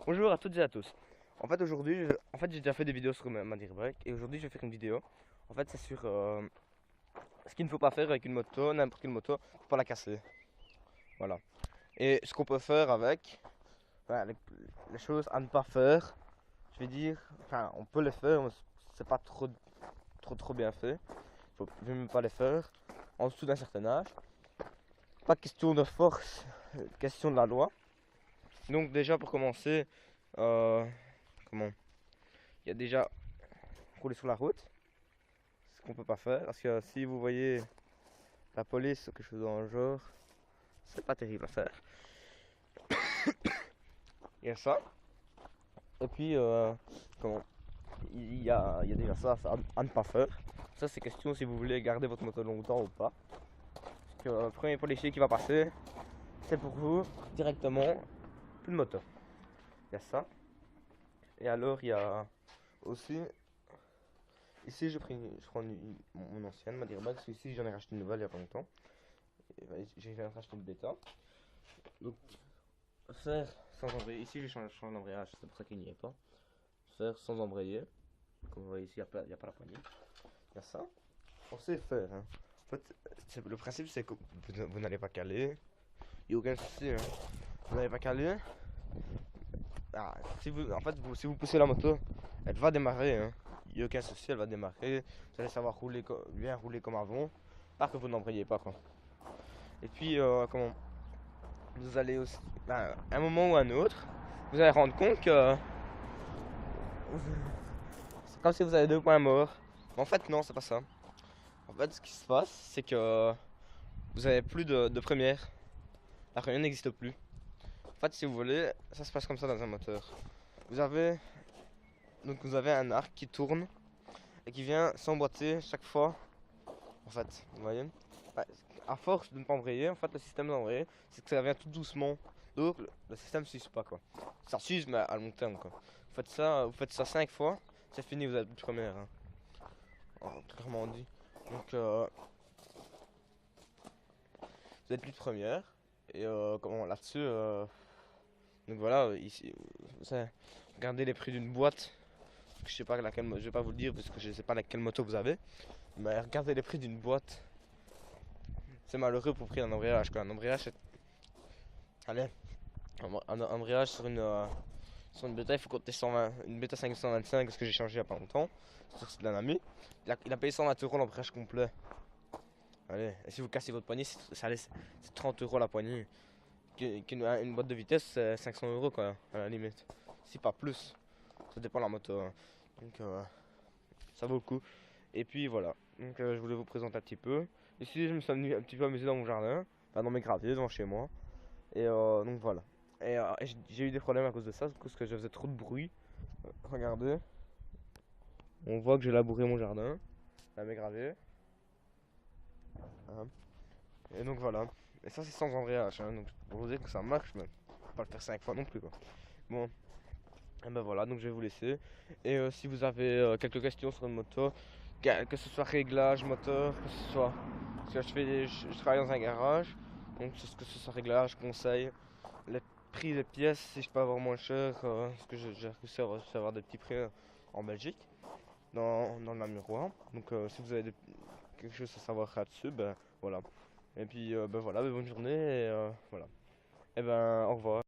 Bonjour à toutes et à tous. En fait aujourd'hui, j'ai déjà fait des vidéos sur ma dirt bike et aujourd'hui je vais faire une vidéo. En fait c'est sur ce qu'il ne faut pas faire avec une moto, n'importe quelle moto, pour pas la casser. Voilà. Et ce qu'on peut faire avec, enfin, les choses à ne pas faire, je vais dire, enfin on peut les faire, mais c'est pas trop bien fait. Faut même pas les faire en dessous d'un certain âge. Pas question de force, question de la loi. Donc déjà pour commencer, euh, comment? Il y a déjà rouler sur la route, ce qu'on peut pas faire, parce que si vous voyez la police ou quelque chose dans le genre, c'est pas terrible à faire. Il y a ça, et puis comment, il y a déjà ça à ne pas faire. Ça c'est question si vous voulez garder votre moto longtemps ou pas. Parce que le premier policier qui va passer, c'est pour vous directement plus de moto. Il y a ça. Et alors il y a aussi, ici je prends mon ancienne, ma Dirbax, parce que ici j'en ai racheté une nouvelle il y a pas longtemps. J'ai racheté une bêta. Donc faire sans embrayer, ici j'ai changé d'embrayage, c'est pour ça qu'il n'y est pas. Faire sans embrayer, comme vous voyez ici, il n'y a pas la poignée. Il y a ça, on sait faire. Hein. En fait, le principe c'est que vous n'allez pas caler, il n'y a aucun souci. Hein. Vous n'allez pas caler. Ah, si vous poussez la moto, elle va démarrer. Hein. Il n'y a aucun souci, elle va démarrer. Vous allez savoir bien rouler comme avant, pas que vous n'embrayez pas quoi. Et puis, comment vous allez aussi, à un moment ou à un autre, vous allez rendre compte que c'est comme si vous avez deux points morts. Mais en fait, non, c'est pas ça. En fait, ce qui se passe, c'est que vous avez plus de première. La première n'existe plus. En fait, si vous voulez, ça se passe comme ça dans un moteur. Vous avez vous avez un arc qui tourne et qui vient s'emboîter chaque fois. En fait, vous voyez. Ouais, à force de ne pas embrayer, en fait, le système d'embrayer, c'est que ça vient tout doucement. Donc, le système ne s'use pas quoi. Ça s'use, mais à long terme quoi. Vous faites ça 5 fois, c'est fini, vous êtes plus de première. Hein. Oh, clairement dit. Donc, vous êtes plus de première. Et comment là-dessus, donc voilà, ici, regardez les prix d'une boîte. Je sais pas laquelle, je vais pas vous le dire parce que je sais pas laquelle moto vous avez. Mais regardez les prix d'une boîte. C'est malheureux pour prix d'un embrayage quoi. Un embrayage, allez, un embrayage sur une bêta, il faut compter 120, une bêta 525 parce que j'ai changé il y a pas longtemps. Sur celle d'un ami. Il a payé 120 € l'embrayage complet. Allez, et si vous cassez votre poignée, c'est 30 € la poignée. Une boîte de vitesse, c'est 500 € quoi, à la limite. Si pas plus. Ça dépend de la moto. Hein. Donc ça vaut le coup. Et puis voilà. Donc je voulais vous présenter un petit peu. Ici, je me suis un petit peu amusé dans mon jardin. Enfin, dans mes graviers, devant chez moi. Et donc voilà. Et j'ai eu des problèmes à cause de ça, parce que je faisais trop de bruit. Regardez. On voit que j'ai labouré mon jardin. Là, mes graviers. Hein. Et donc voilà. Et ça, c'est sans embrayage. Hein. Donc pour vous dire que ça marche, mais faut pas le faire 5 fois non plus quoi. Bon. Et ben voilà, donc je vais vous laisser. Et si vous avez quelques questions sur une moto, que ce soit réglage moteur, que ce soit. Parce que je travaille dans un garage, donc que ce soit réglage, conseil, les prix des pièces, si je peux avoir moins cher, parce que j'ai réussi à avoir des petits prix en Belgique, dans le Namurois. Donc si vous avez quelque chose à savoir là-dessus, ben voilà. Et puis ben voilà, ben, bonne journée, et voilà. Et ben au revoir.